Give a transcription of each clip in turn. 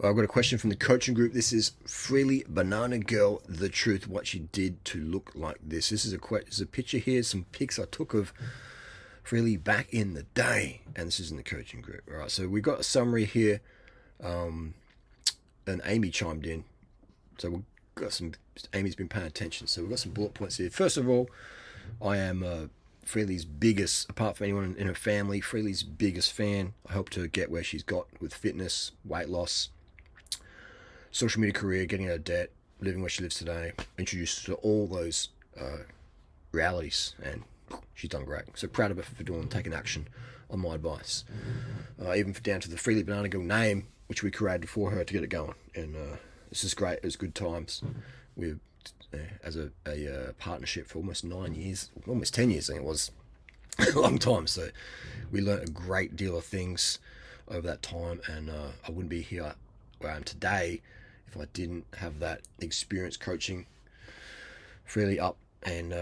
Well, I've got a question from the coaching group. This is Freelee Banana Girl, the truth, what she did to look like this. This is a picture here, some pics I took of Freelee back in the day, and this is in the coaching group. All right, so we've got a summary here, and Amy chimed in. So we've got some, Amy's been paying attention, so we've got some bullet points here. First of all, I am Freelee's biggest, apart from anyone in her family, Freelee's biggest fan. I helped her get where she's got with fitness, weight loss, social media career, getting out of debt, living where she lives today, introduced her to all those realities, and she's done great. So proud of her for taking action on my advice. Even down to the Freelee Banana Girl name, which we created for her to get it going. And this is great. It was good times. We've as a partnership for almost 9 years, almost 10 years, I think it was. A long time. So we learned a great deal of things over that time, and I wouldn't be here where I am today if I didn't have that experience coaching Freelee up, and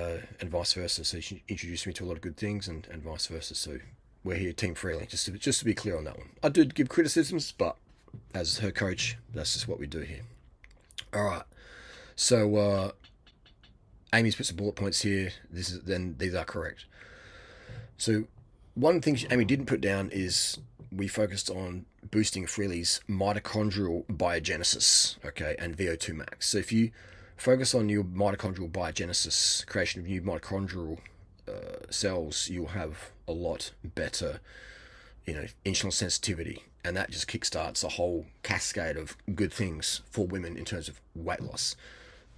vice versa. So she introduced me to a lot of good things, and vice versa. So we're here, Team Freelee, just to be clear on that one. I did give criticisms, but as her coach, that's just what we do here. All right. So Amy's put some bullet points here. These are correct. So one thing Amy didn't put down is we focused on boosting Freelee's mitochondrial biogenesis, okay, and VO2 max. So if you focus on your mitochondrial biogenesis, creation of new mitochondrial cells, you'll have a lot better, insulin sensitivity, and that just kickstarts a whole cascade of good things for women in terms of weight loss,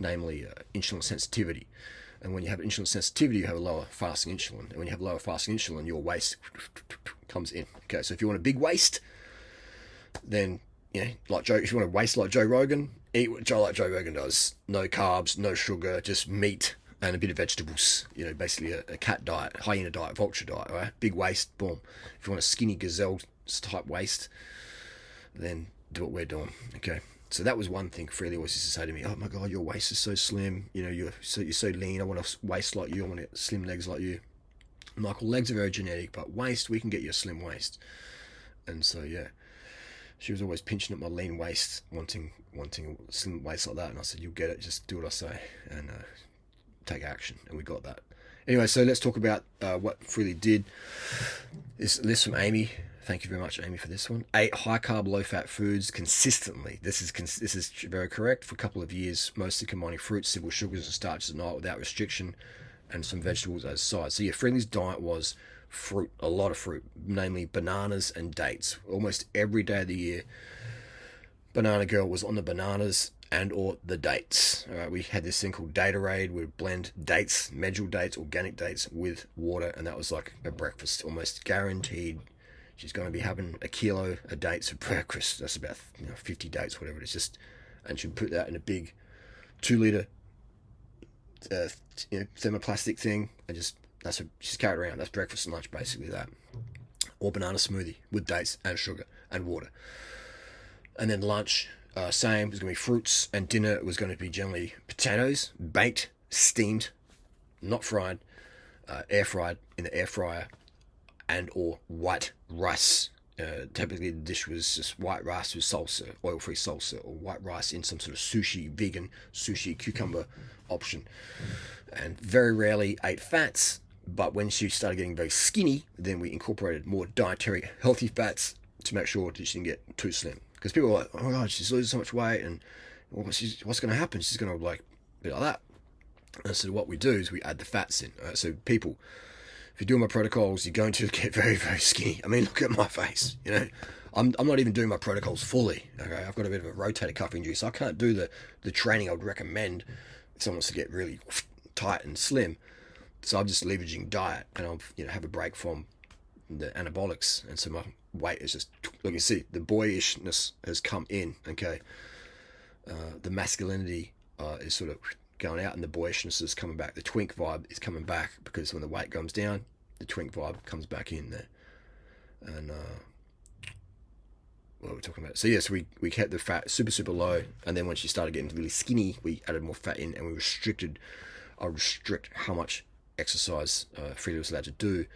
namely insulin sensitivity. And when you have insulin sensitivity, you have a lower fasting insulin. And when you have lower fasting insulin, your waist comes in. Okay, so if you want a big waist, then, like Joe, if you want a waist like Joe Rogan, eat what Joe Rogan does. No carbs, no sugar, just meat and a bit of vegetables. Basically a cat diet, hyena diet, vulture diet, all right? Big waist, boom. If you want a skinny gazelle type waist, then do what we're doing, okay? So that was one thing Freelee always used to say to me, oh my God, your waist is so slim, you're so lean, I want a waist like you, I want slim legs like you. I'm like, well, legs are very genetic, but waist, we can get you a slim waist. And so, yeah, she was always pinching at my lean waist, wanting a slim waist like that, and I said, you'll get it, just do what I say, and take action, and we got that. Anyway, so let's talk about what Freelee did. This list from Amy. Thank you very much, Amy, for this one. 8 high-carb, low-fat foods consistently. This is very correct. For a couple of years, mostly combining fruits, simple sugars, and starches at night without restriction, and some vegetables as sides. So yeah, Freelee's diet was fruit, a lot of fruit, namely bananas and dates. Almost every day of the year, Banana Girl was on the bananas and or the dates. All right, we had this thing called Daterade. We would blend dates, medjool dates, organic dates with water, and that was like a breakfast, almost guaranteed. She's going to be having a kilo of dates for breakfast. That's about 50 dates, whatever it is. And she'll put that in a big 2-liter thermoplastic thing, and that's what she's carried around. That's breakfast and lunch, basically that. Or banana smoothie with dates and sugar and water. And then lunch, same. It was going to be fruits, and dinner was going to be generally potatoes, baked, steamed, not fried, air fried in the air fryer, and or white rice. Typically the dish was just white rice with salsa, oil-free salsa, or white rice in some sort of sushi, vegan sushi cucumber option. And very rarely ate fats, but when she started getting very skinny, then we incorporated more dietary healthy fats to make sure that she didn't get too slim. Because people were like, oh my God, she's losing so much weight, and what's going to happen? She's going to be like that. And so what we do is we add the fats in. So people, if you're doing my protocols, you're going to get very, very skinny. I mean, look at my face, I'm not even doing my protocols fully, okay? I've got a bit of a rotator cuff injury, so I can't do the training I would recommend if someone wants to get really tight and slim. So I'm just leveraging diet, and I'll have a break from the anabolics, and so my weight is just, look, you see, the boyishness has come in, okay? The masculinity is sort of going out, and the boyishness is coming back. The twink vibe is coming back, because when the weight comes down, the twink vibe comes back in there. And what are we talking about? So yes, we kept the fat super low, and then when she started getting really skinny, we added more fat in, and we restrict how much exercise Freelee was allowed to do,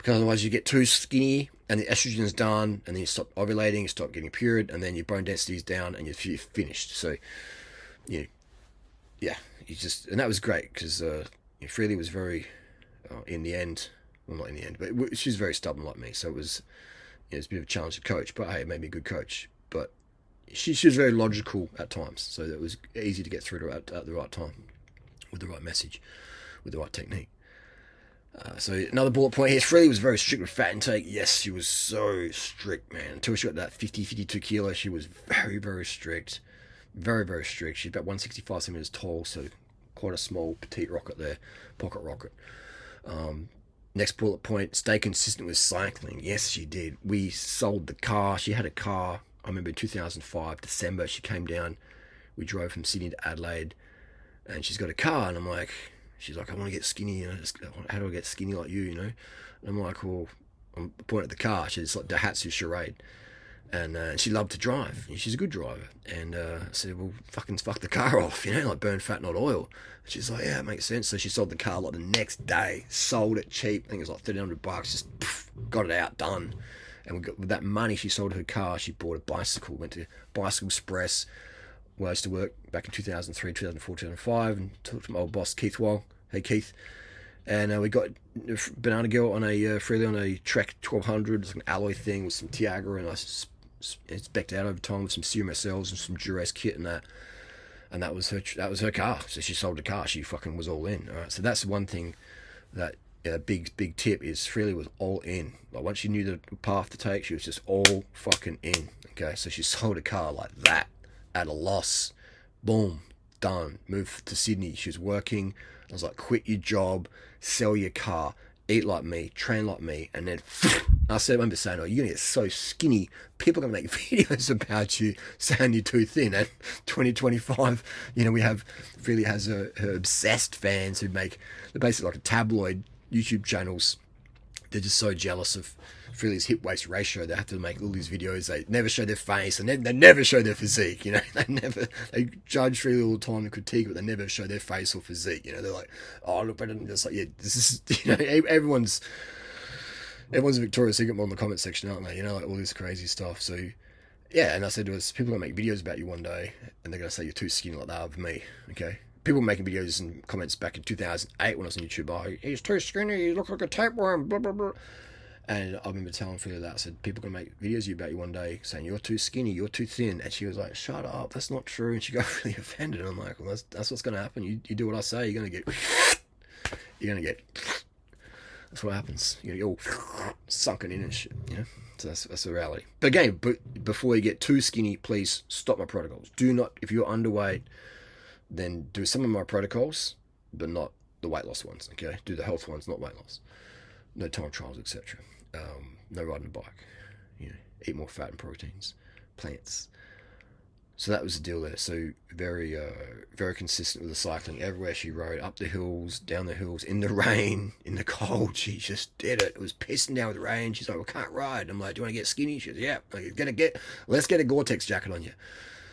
because otherwise you get too skinny and the estrogen's done, and then you stop ovulating, you stop getting a period, and then your bone density is down and you're finished. So, yeah, and that was great because Freelee was very, in the end, well, not in the end, but she's very stubborn like me, so it was a bit of a challenge to coach, but hey, it made me a good coach. But she was very logical at times, so it was easy to get through to her at the right time, with the right message, with the right technique. So another bullet point here, Freelee was very strict with fat intake. Yes, she was so strict, man. Until she got that 52 kilos, she was very, very strict. Very, very strict. She's about 165 centimeters tall, so quite a small, petite rocket there, pocket rocket. Next bullet point, stay consistent with cycling. Yes, she did. We sold the car. She had a car. I remember in 2005, December, she came down. We drove from Sydney to Adelaide, and she's got a car, and I'm like, she's like, I want to get skinny, you know, how do I get skinny like you, you know? And I'm like, well, I'm pointing at the car. She's like Daihatsu Charade. And she loved to drive. She's a good driver. And I said, well, fuck the car off, you know, like burn fat, not oil. And she's like, yeah, it makes sense. So she sold the car like the next day, sold it cheap. I think it was like $1,300, just got it out, done. And with that money she sold her car, she bought a bicycle, went to Bicycle Express, where I used to work back in 2003, 2004, 2005, and talked to my old boss, Keith Wall. Hey, Keith. And we got Banana Girl on Freelee on a Trek 1200, it's like an alloy thing with some Tiagra, and I spec'd out over time with some serum cells and some Duress kit and that. And that was her car. So she sold the car. She fucking was all in. All right. So that's one thing that big tip is Freelee was all in. Like once she knew the path to take, she was just all fucking in. Okay. So she sold a car like that at a loss. Boom. Done. Moved to Sydney. She was working. I was like, quit your job, sell your car, eat like me, train like me, and then I remember saying, oh, you're going to get so skinny, people are going to make videos about you saying you're too thin. And 2025, you know, Freelee has her obsessed fans who they're basically like a tabloid YouTube channels. They're just so jealous of Freelee's hip-waist ratio. They have to make all these videos. They never show their face, and they never show their physique. You know, they judge Freelee all the time and critique, but they never show their face or physique. You know, they're like, oh, look better than this. Like, yeah, this is, you know, everyone's a Victoria's Secret model in the comment section, aren't they? You know, like all this crazy stuff. So, yeah, and I said to us, people are gonna make videos about you one day, and they're gonna say you're too skinny like that of me. Okay. People were making videos and comments back in 2008 when I was on YouTube. Oh, he's too skinny. You look like a tapeworm. Blah blah blah. And I remember telling Freelee that. I said, people are going to make videos about you one day saying, you're too skinny, you're too thin. And she was like, shut up, that's not true. And she got really offended. And I'm like, well, that's what's going to happen. You do what I say, you're going to get, that's what happens. You're all sunken in and shit, you know? So that's the reality. But again, before you get too skinny, please stop my protocols. Do not, if you're underweight, then do some of my protocols, but not the weight loss ones, okay? Do the health ones, not weight loss. No time trials, etc. No riding a bike. You know, eat more fat and proteins, plants. So that was the deal there. So very, very consistent with the cycling. Everywhere she rode, up the hills, down the hills, in the rain, in the cold. She just did it. It was pissing down with rain. She's like, "Well, can't ride." I'm like, "Do you want to get skinny?" She goes, "Yeah." Let's get a Gore-Tex jacket on you.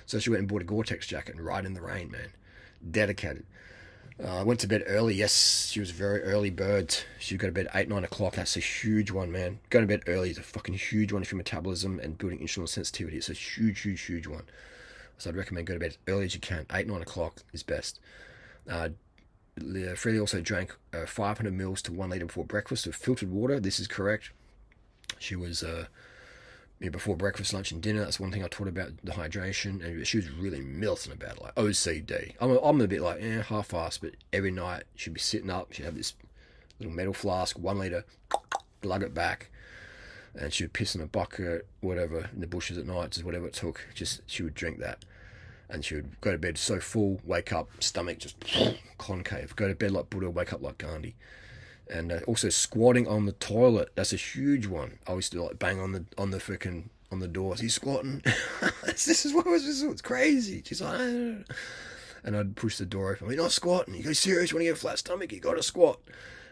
So she went and bought a Gore-Tex jacket and ride in the rain, man. Dedicated. I went to bed early. Yes, she was a very early bird. She got to bed 8, 9 o'clock. That's a huge one, man. Going to bed early is a fucking huge one for your metabolism and building insulin sensitivity. It's a huge one. So I'd recommend go to bed as early as you can. 8, 9 o'clock is best. Freelee also drank 500 mils to 1 litre before breakfast of filtered water. This is correct. She was... before breakfast, lunch, and dinner. That's one thing I taught about the hydration, and she was really milting about it, like OCD. I'm a bit like half-assed, but every night she'd be sitting up. She'd have this little metal flask, 1 litre, lug it back, and she would piss in a bucket, whatever, in the bushes at night, just whatever it took. Just she would drink that, and she would go to bed so full, wake up, stomach just concave. Go to bed like Buddha, wake up like Gandhi. And also squatting on the toilet. That's a huge one. I used to like bang on the doors. He's squatting. This is it's crazy. She's like, and I'd push the door open. You're not squatting. You go serious? You want to get a flat stomach? You got to squat.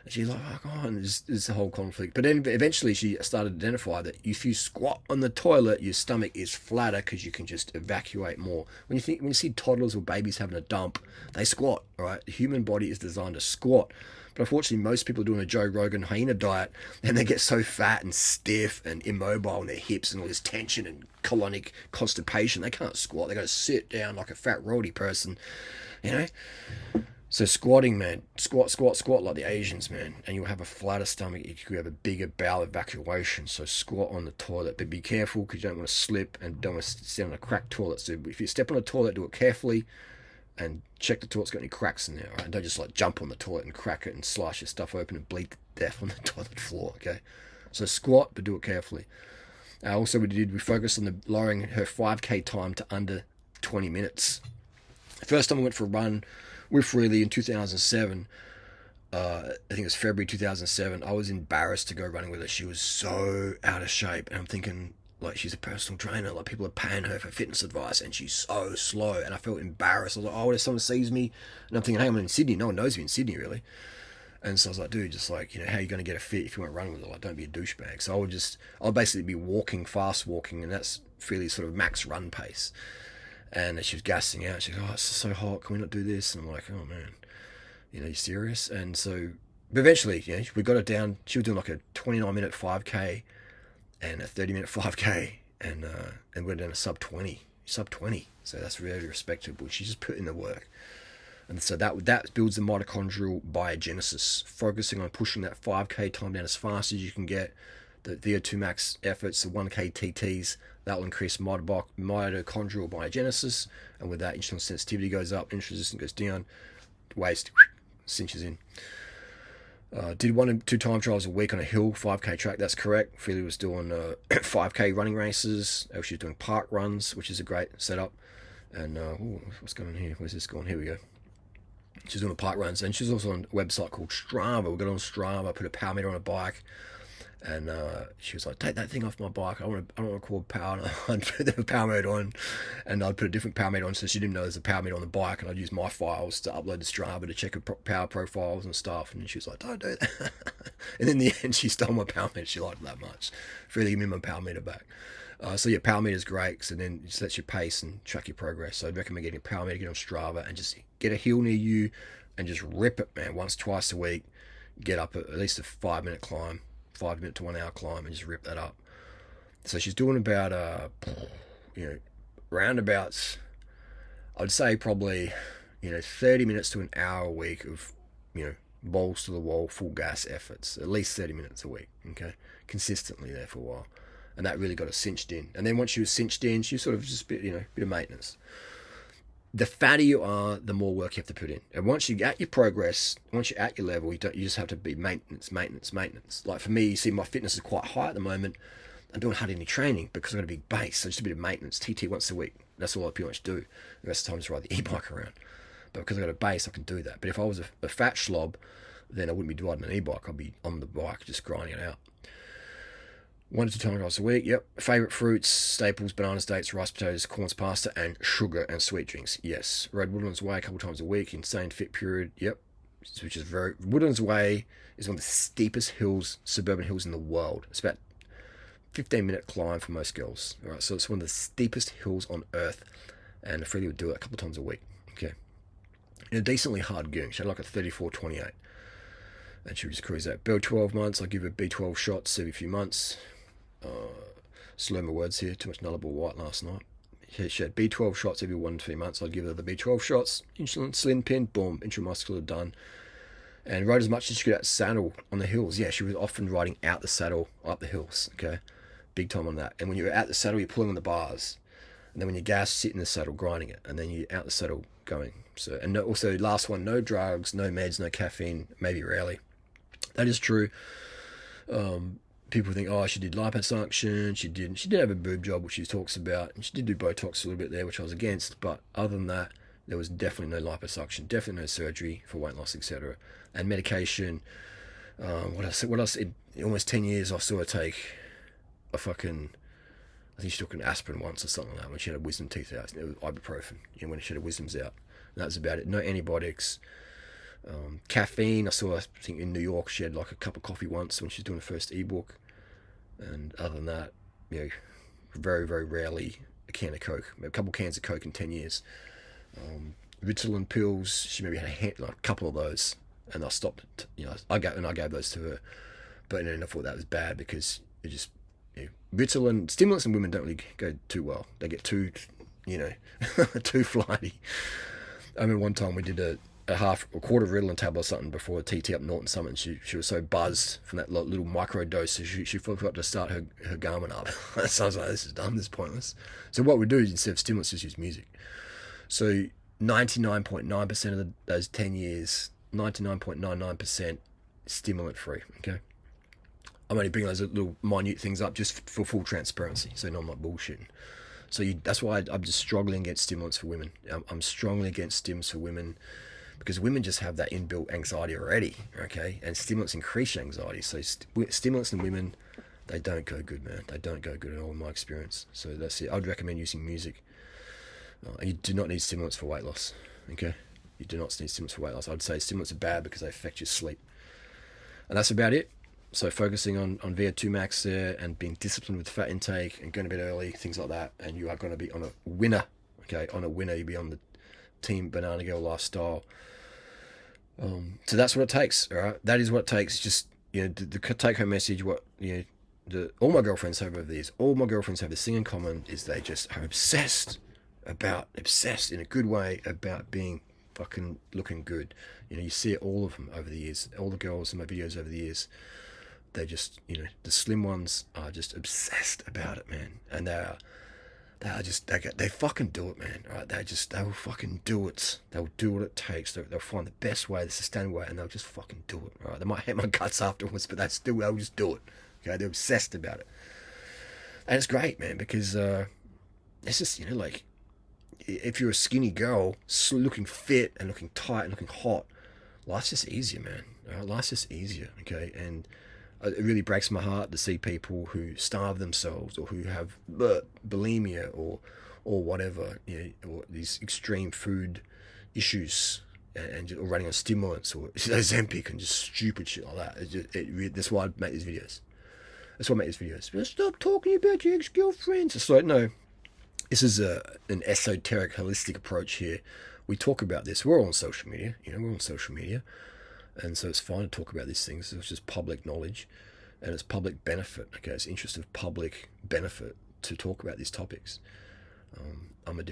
And she's like, oh, God, and there's a whole conflict. But then eventually she started to identify that if you squat on the toilet, your stomach is flatter because you can just evacuate more. When you see toddlers or babies having a dump, they squat, right? The human body is designed to squat. But unfortunately, most people are doing a Joe Rogan hyena diet, and they get so fat and stiff and immobile in their hips and all this tension and colonic constipation. They can't squat. They got to sit down like a fat roadie person, you know? So squatting, man, squat like the Asians, man, and you'll have a flatter stomach. You could have a bigger bowel evacuation. So squat on the toilet, but be careful because you don't want to slip and don't want to sit on a cracked toilet. So if you step on a toilet, do it carefully and check the toilet's got any cracks in there, right? And don't just like jump on the toilet and crack it and slice your stuff open and bleed to death on the toilet floor, okay? So squat, but do it carefully. Also, we focused on the lowering her 5K time to under 20 minutes. The first time I went for a run with Freelee in 2007, I think it was February 2007, I was embarrassed to go running with her. She was so out of shape, and I'm thinking, like, she's a personal trainer, like, people are paying her for fitness advice, and she's so slow, and I felt embarrassed. I was like, oh, what if someone sees me? And I'm thinking, hey, I'm in Sydney, no one knows me in Sydney, really. And so I was like, dude, just like, you know, how are you going to get a fit if you want to run with her? Like, don't be a douchebag. So I'll basically be walking, fast walking, and that's Freelee sort of max run pace. And she was gassing out. She's like, oh, it's so hot, can we not do this? And I'm like, oh, man, you know, you serious? And so, but eventually, you know, we got it down. She was doing like a 29-minute 5K and a 30-minute 5K, and went down to sub 20. So that's really respectable. She just put in the work. And so that builds the mitochondrial biogenesis, focusing on pushing that 5K time down as fast as you can get. The VO2 max efforts, the 1K TTs, that will increase mitochondrial biogenesis. And with that, insulin sensitivity goes up, insulin resistance goes down, waist cinches in. Did 1 and 2 time trials a week on a hill 5K track. That's correct. Freelee was doing 5K running races. She was doing park runs, which is a great setup. And what's going on here? Where's this going? Here we go. She's doing park runs, and she's also on a website called Strava. We got on Strava, put a power meter on a bike, and she was like, "Take that thing off my bike. I don't want to record power." And I'd put the power meter on, and I'd put a different power meter on, so she didn't know there's a power meter on the bike. And I'd use my files to upload to Strava to check her power profiles and stuff. And she was like, "Don't do that." And in the end, she stole my power meter. She liked it that much. Freelee, give me my power meter back. So yeah, power meter is great. So then it just lets you pace and track your progress. So I'd recommend getting a power meter, get on Strava, and just get a hill near you and just rip it, man. Once, twice a week, get up at least a 5-minute climb, 5 minute to 1 hour climb, and just rip that up. So she's doing about, roundabouts, I'd say probably, 30 minutes to an hour a week of, balls to the wall, full gas efforts, at least 30 minutes a week, okay? Consistently there for a while. And that really got her cinched in. And then once she was cinched in, she was sort of just bit of maintenance. The fatter you are, the more work you have to put in. And once you're at your progress, once you're at your level, you just have to be maintenance. Like for me, you see my fitness is quite high at the moment. I'm doing hardly any training because I've got a big base. So just a bit of maintenance, TT once a week. That's all I pretty much do. The rest of the time, just ride the e-bike around. But because I've got a base, I can do that. But if I was a fat slob, then I wouldn't be riding an e-bike. I'd be on the bike just grinding it out. 1 to 2 times a week, yep. Favorite fruits, staples, bananas, dates, rice, potatoes, corns, pasta, and sugar and sweet drinks, yes. Rode Woodlands Way a couple times a week, insane fit period, yep. Which is Woodlands Way is one of the steepest hills, suburban hills in the world. It's about 15-minute climb for most girls, all right? So it's one of the steepest hills on earth, and Freelee would do it a couple times a week, okay. In a decently hard goon, she had like a 34-28, and she would just cruise that. Bill 12 months, I give her B12 shots every few months. Slur my words here, too much nullable white last night. She had B12 shots every 1 to 3 months. I'd give her the B12 shots, insulin, slim pin, boom, intramuscular done. And rode as much as she could out saddle on the hills. Yeah, she was often riding out the saddle, up the hills, okay? Big time on that. And when you're out the saddle, you're pulling on the bars. And then when you gas, sit in the saddle, grinding it. And then you're out the saddle, going. So, and also, last one, no drugs, no meds, no caffeine, maybe rarely. That is true. People think, oh, she did liposuction, she did have a boob job, which she talks about, and she did do Botox a little bit there, which I was against, but other than that, there was definitely no liposuction, definitely no surgery for weight loss, etc. And medication, what else, in almost 10 years, I saw her take I think she took an aspirin once or something like that when she had her wisdom teeth out. It was ibuprofen, when she had her wisdoms out. And that was about it. No antibiotics, Caffeine, I saw, I think in New York, she had like a cup of coffee once when she was doing the first ebook. And other than that, you know, very, very rarely a can of Coke. A couple cans of Coke in 10 years. Ritalin pills, she maybe had like a couple of those. And I stopped, you know, I gave those to her. But then I thought that was bad because it just, you know, Ritalin, stimulants in women don't really go too well. They get too, you know, too flighty. I remember one time we did a quarter of Ritalin tablet or something before a TT up Norton Summit, and she was so buzzed from that little micro dose, so she forgot to start her Garmin up. So I was like, this is dumb, this is pointless. So what we do is, instead of stimulants, just use music. So 99.9% of those 10 years, 99.99% stimulant free, okay? I'm only bringing those little minute things up just for full transparency, so no, I'm not bullshitting. So that's why I'm just struggling against stimulants for women. I'm strongly against stimulants for women because women just have that inbuilt anxiety already, okay? And stimulants increase anxiety. So stimulants in women, they don't go good, man. They don't go good at all in my experience. So that's it. I'd recommend using music. You do not need stimulants for weight loss, okay? You do not need stimulants for weight loss. I'd say stimulants are bad because they affect your sleep. And that's about it. So focusing on VO2 max there and being disciplined with fat intake and going to bed early, things like that, and you are going to be on a winner, okay? On a winner, you'll be on the Team Banana Girl lifestyle. So that's what it takes, all right? That is what it takes. Just, you know, the take-home message, what, you know, all my girlfriends have over these, all my girlfriends have this thing in common, is they just are obsessed in a good way about being fucking looking good. You know, you see it, all of them over the years, all the girls in my videos over the years. They just, you know, the slim ones are just obsessed about it, man. And they fucking do it, man. Right? They will fucking do it. They'll do what it takes. They'll find the best way, the sustainable way, and they'll just fucking do it. Right? They might hate my guts afterwards, but they'll just do it. Okay, they're obsessed about it, and it's great, man, because it's just, you know, like, if you're a skinny girl looking fit and looking tight and looking hot, life's just easier, man. Right? Life's just easier, okay, and it really breaks my heart to see people who starve themselves or who have bulimia or whatever, you know, or these extreme food issues and or running on stimulants or Ozempic and just stupid shit like that. That's why I make these videos. That's why I make these videos. But stop talking about your ex-girlfriends. It's like, no, this is an esoteric, holistic approach here. We talk about this. We're all on social media. You know, we're on social media. And so it's fine to talk about these things. It's just public knowledge and it's public benefit. Okay, it's interest of public benefit to talk about these topics. I make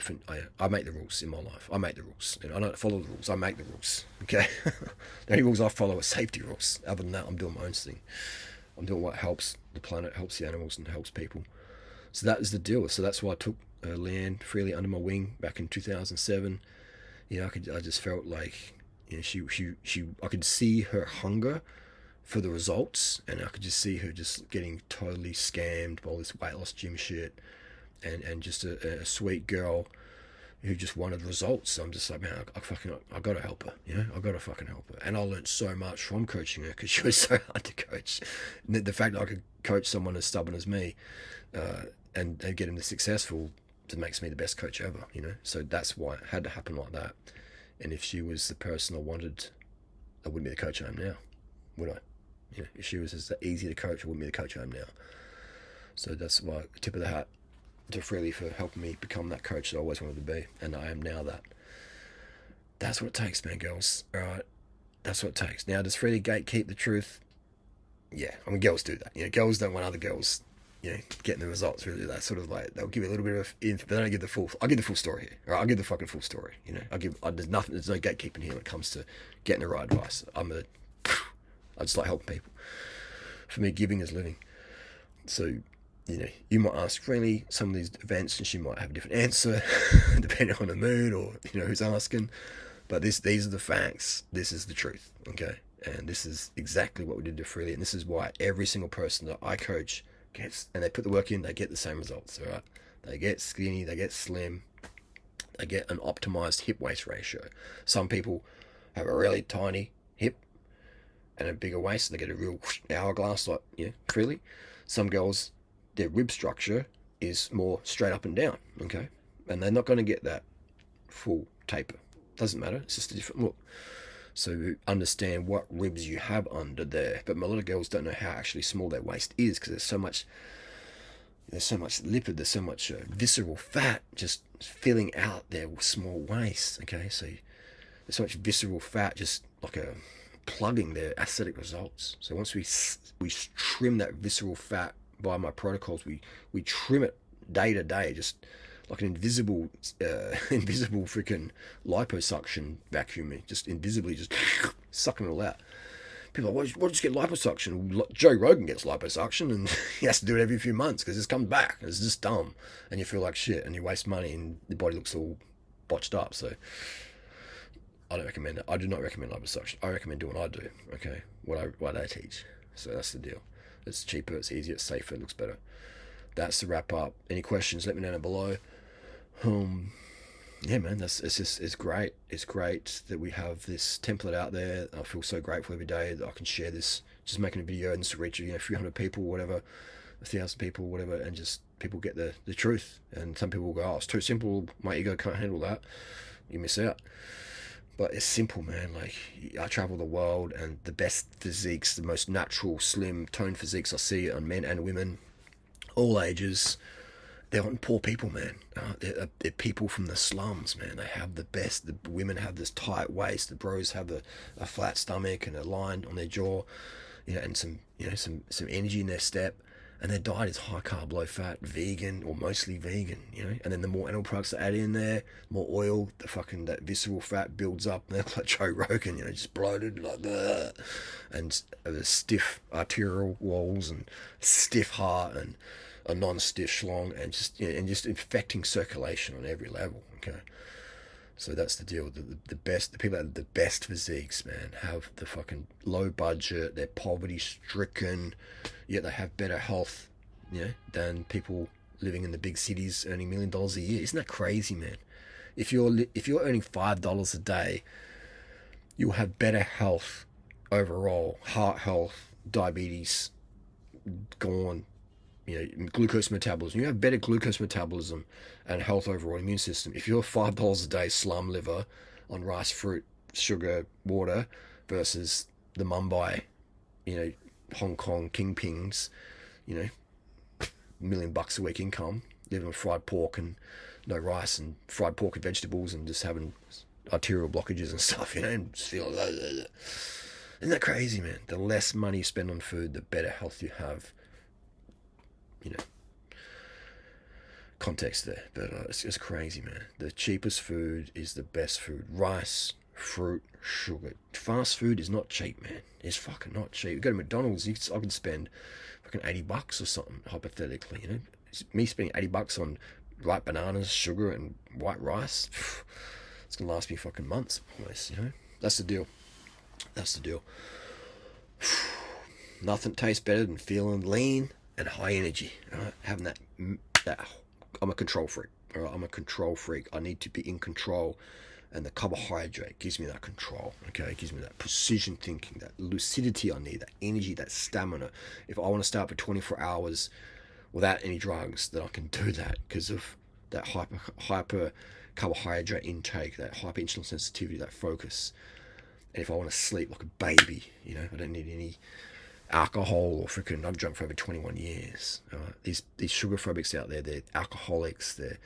the rules in my life. I make the rules. You know, I don't follow the rules. I make the rules. Okay? The only rules I follow are safety rules. Other than that, I'm doing my own thing. I'm doing what helps the planet, helps the animals, and helps people. So that is the deal. So that's why I took Leanne Freelee under my wing back in 2007. You know, I just felt like, you know, I could see her hunger for the results, and I could just see her just getting totally scammed by all this weight loss gym shit, and just a sweet girl who just wanted results. So I'm just like, man, I gotta help her, you know, I gotta fucking help her. And I learned so much from coaching her because she was so hard to coach. And the fact that I could coach someone as stubborn as me, and get him to successful, it makes me the best coach ever, you know. So that's why it had to happen like that. And if she was the person I wanted, I wouldn't be the coach I am now, would I? You know, if she was as easy to coach, I wouldn't be the coach I am now. So that's why, tip of the hat to Freelee for helping me become that coach that I always wanted to be, and I am now that. That's what it takes, man, girls. All right, that's what it takes. Now, does Freelee gatekeep the truth? Yeah, I mean, girls do that. You know, girls don't want other girls, you know, getting the results. Really, that's sort of like, they'll give you a little bit of info, but they don't give the full. I'll give the full story here. All right, I'll give the fucking full story. You know, there's no gatekeeping here when it comes to getting the right advice. I just like helping people. For me, giving is living. So, you know, you might ask Freelee some of these events, and she might have a different answer depending on the mood or, you know, who's asking. But these are the facts. This is the truth. Okay, and this is exactly what we did to Freelee, and this is why every single person that I coach gets, and they put the work in, they get the same results. All right, they get skinny, they get slim, they get an optimized hip waist ratio. Some people have a really tiny hip and a bigger waist, they get a real hourglass like, you know, Freelee. Some girls, their rib structure is more straight up and down, okay, and they're not going to get that full taper. Doesn't matter, it's just a different look. So understand what ribs you have under there. But a lot of girls don't know how actually small their waist is, because there's so much lipid, there's so much visceral fat just filling out their small waist. Okay, so there's so much visceral fat just like plugging their aesthetic results. So once we trim that visceral fat by my protocols, we trim it day to day, just like an invisible freaking liposuction vacuum, just invisibly just sucking it all out. People are like, why don't you get liposuction? Joe Rogan gets liposuction and he has to do it every few months because it comes back. It's just dumb. And you feel like shit and you waste money and the body looks all botched up. So I don't recommend it. I do not recommend liposuction. I recommend doing what I do, okay? What I teach. So that's the deal. It's cheaper, it's easier, it's safer, it looks better. That's the wrap up. Any questions, let me know down below. Yeah, man, it's great. It's great that we have this template out there. I feel so grateful every day that I can share this. Just making a video and just reach 300 people, whatever, 1,000 people, whatever, and just people get the truth. And some people will go, oh, it's too simple. My ego can't handle that. You miss out. But it's simple, man. Like, I travel the world, and the best physiques, the most natural, slim, toned physiques I see on men and women, all ages. They're on poor people, man. They're people from the slums, man. They have the best. The women have this tight waist. The bros have a flat stomach and a line on their jaw, and some energy in their step. And their diet is high carb, low fat, vegan, or mostly vegan, And then the more animal products they add in there, more oil, that visceral fat builds up. And they're like Joe Rogan, just bloated like that, and the stiff arterial walls and stiff heart and a non-stiff schlong, and just infecting circulation on every level. Okay, so that's the deal. The people that have the best physiques, man, have the fucking low budget. They're poverty stricken, yet they have better health, than people living in the big cities earning $1 million a year. Isn't that crazy, man? If you're earning $5 a day, you'll have better health overall, heart health, diabetes gone. Glucose metabolism. You have better glucose metabolism and health overall, immune system. If you're $5 a day slum liver on rice, fruit, sugar, water, versus the Mumbai, Hong Kong kingpins, $1 million a week income, living on fried pork and no rice and fried pork and vegetables and just having arterial blockages and stuff, and just feeling isn't that crazy, man? The less money you spend on food, the better health you have. Context there, but it's crazy, man. The cheapest food is the best food. Rice, fruit, sugar. Fast food is not cheap, man. It's fucking not cheap. You go to McDonald's, I can spend fucking $80 or something, hypothetically. Me spending $80 on ripe bananas, sugar, and white rice. It's gonna last me fucking months, almost. That's the deal. That's the deal. Nothing tastes better than feeling lean and high energy, right? Having that I'm a control freak. All right? I'm a control freak. I need to be in control, and the carbohydrate gives me that control. Okay, it gives me that precision thinking, that lucidity I need, that energy, that stamina. If I want to start for 24 hours without any drugs, then I can do that because of that hyper carbohydrate intake, that hyper insulin sensitivity, that focus. And if I want to sleep like a baby, I don't need any alcohol or freaking. I've drunk for over 21 years. These sugar phobics out there, they're alcoholics, they're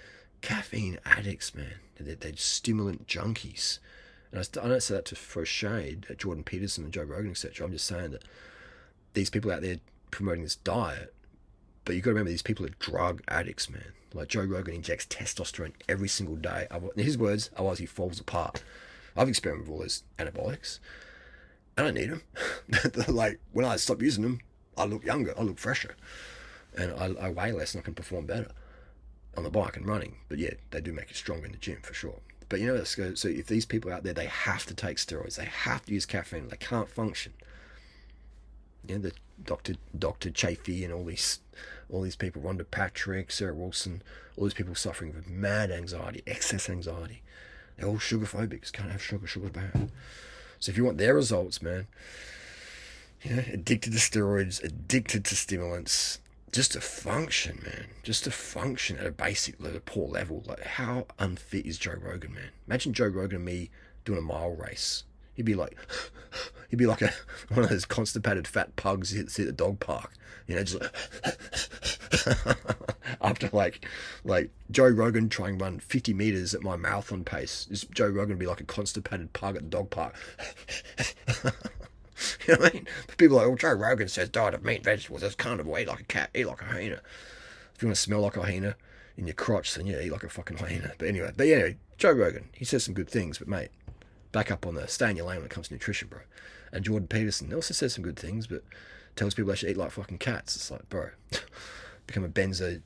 caffeine addicts, man. They're stimulant junkies. And I don't say that to throw shade at Jordan Peterson and Joe Rogan, etc. I'm just saying that these people out there promoting this diet, but you've got to remember these people are drug addicts, man. Like Joe Rogan injects testosterone every single day. In his words, otherwise he falls apart. I've experimented with all those anabolics. I don't need them. Like, when I stop using them, I look younger, I look fresher, and I weigh less and I can perform better on the bike and running. But yeah, they do make you stronger in the gym for sure. But so if these people out there, they have to take steroids, they have to use caffeine, they can't function. The Dr. Chafee and all these people, Rhonda Patrick, Sarah Wilson, all these people suffering with mad anxiety, excess anxiety. They're all sugar phobics, can't have sugar, sugar's bad. So if you want their results, man, addicted to steroids, addicted to stimulants, just to function, man, just to function at a basic level, poor level. Like, how unfit is Joe Rogan, man? Imagine Joe Rogan and me doing a mile race. He'd be like one of those constipated fat pugs you see at the dog park. You know, just after like Joe Rogan trying to run 50 meters at my marathon pace. Joe Rogan would be like a constipated pug at the dog park. You know what I mean? People are like, well, Joe Rogan says diet of meat and vegetables. That's kind of eat like a cat, eat like a hyena. If you want to smell like a hyena in your crotch, then yeah, eat like a fucking hyena. But anyway, Joe Rogan, he says some good things, but mate, back up on the stay in your lane when it comes to nutrition, bro. And Jordan Peterson also says some good things, but tells people they should eat like fucking cats. It's like, bro, become a benzodine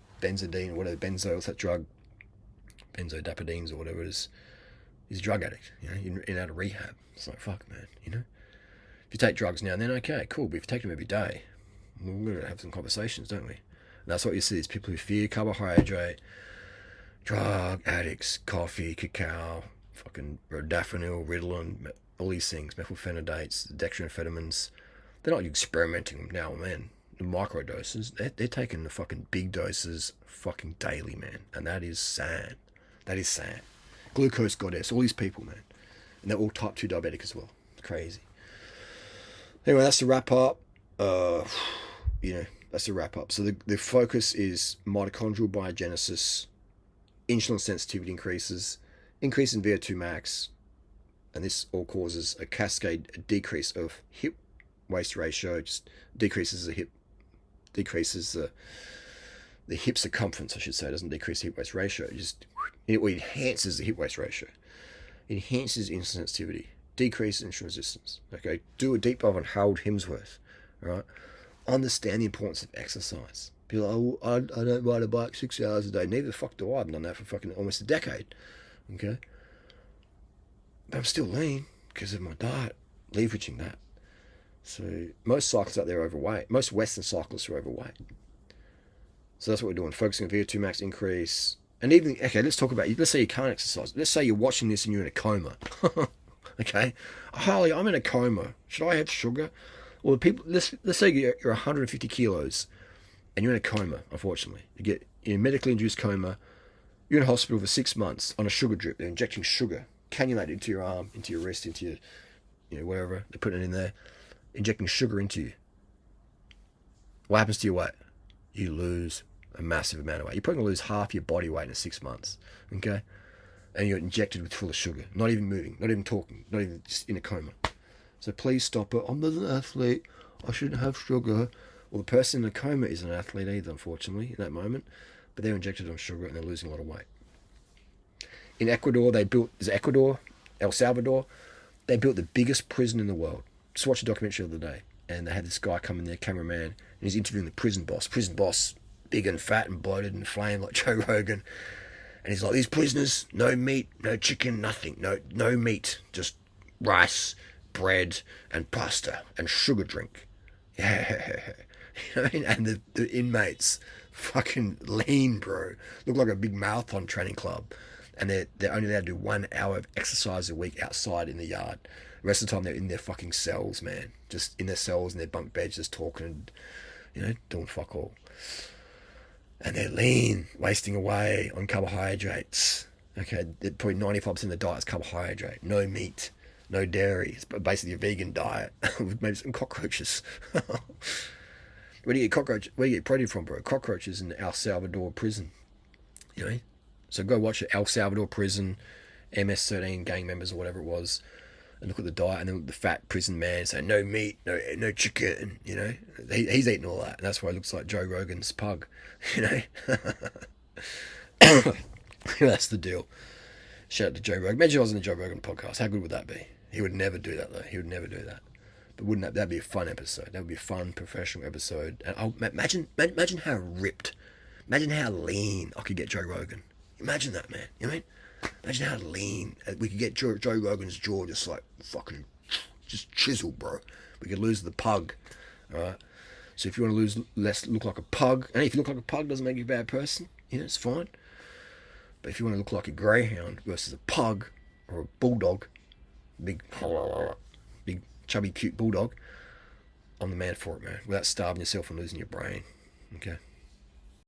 or whatever, what's that drug? Benzodiazepines or whatever it is. He's a drug addict, you know, in out of rehab. It's like, fuck, man, you know? If you take drugs now and then, okay, cool, but if you take them every day, we're going to have some conversations, don't we? And that's what you see, is people who fear carbohydrate, drug addicts, coffee, cacao, fucking modafinil, Ritalin, all these things, methylphenidates, dextroamphetamines. They're not experimenting now and then. The micro doses, they're taking the fucking big doses fucking daily, man. And that is sad. That is sad. Glucose goddess, all these people, man. And they're all type 2 diabetic as well. It's crazy. Anyway, that's the wrap up. That's the wrap up. So the focus is mitochondrial biogenesis, insulin sensitivity increase in VO2 max, and this all causes a cascade decrease of hip waist ratio, just decreases the hip circumference, I should say. It doesn't decrease the hip waist ratio. It enhances the hip waist ratio. It enhances insulin sensitivity, decreases insulin resistance. Okay, do a deep dive on Harold Hemsworth. All right, understand the importance of exercise. People are, I don't ride a bike 6 hours a day. Neither the fuck do I. I've done that for fucking almost a decade. Okay, but I'm still lean because of my diet, leveraging that. So most cyclists out there are overweight. Most Western cyclists are overweight. So that's what we're doing, focusing on VO2 max increase. And even, okay, let's talk about, let's say you can't exercise. Let's say you're watching this and you're in a coma. Okay? Harley, I'm in a coma. Should I have sugar? Well, let's say you're 150 kilos and you're in a coma, unfortunately. You get in a medically induced coma. You're in hospital for 6 months on a sugar drip. They're injecting sugar, cannulated into your arm, into your wrist, into your, wherever. They're putting it in there, injecting sugar into you. What happens to your weight? You lose a massive amount of weight. You're probably going to lose half your body weight in 6 months, okay? And you're injected with full of sugar, not even moving, not even talking, not even just in a coma. So please stop it. I'm not an athlete. I shouldn't have sugar. Well, the person in a coma isn't an athlete either, unfortunately, in that moment. But they're injected on sugar and they're losing a lot of weight. In Ecuador, El Salvador, they built the biggest prison in the world. Just watched a documentary the other day, and they had this guy come in there, cameraman, and he's interviewing the prison boss. Prison boss, big and fat and bloated and inflamed like Joe Rogan. And he's like, these prisoners, no meat, no chicken, nothing, no meat, just rice, bread, and pasta, and sugar drink. Yeah. You know what I mean? And the inmates, fucking lean, bro. Look like a big marathon training club. And they're only allowed to do 1 hour of exercise a week outside in the yard. The rest of the time they're in their fucking cells, man. Just in their cells and their bunk beds, just talking and, doing fuck all. And they're lean, wasting away on carbohydrates. Okay, probably 95% of the diet is carbohydrate. No meat, no dairy. It's basically a vegan diet with maybe some cockroaches. Where do you get protein from, bro? Cockroaches in El Salvador prison. So go watch it, El Salvador prison, MS-13 gang members or whatever it was, and look at the diet, and then the fat prison man saying no meat, no chicken. He's eating all that, and that's why he looks like Joe Rogan's pug. That's the deal. Shout out to Joe Rogan. Imagine I was on the Joe Rogan podcast. How good would that be? He would never do that though. He would never do that. But wouldn't that'd be a fun episode? That would be a fun professional episode. And imagine how ripped, imagine how lean I could get Joe Rogan. Imagine that, man. You know what I mean? Imagine how lean we could get Joe Rogan's jaw just like fucking just chiseled, bro. We could lose the pug. All right. So if you want to lose less, look like a pug, and if you look like a pug, doesn't make you a bad person. It's fine. But if you want to look like a greyhound versus a pug or a bulldog, big chubby cute bulldog, I'm the man for it, man. Without starving yourself and losing your brain. Okay.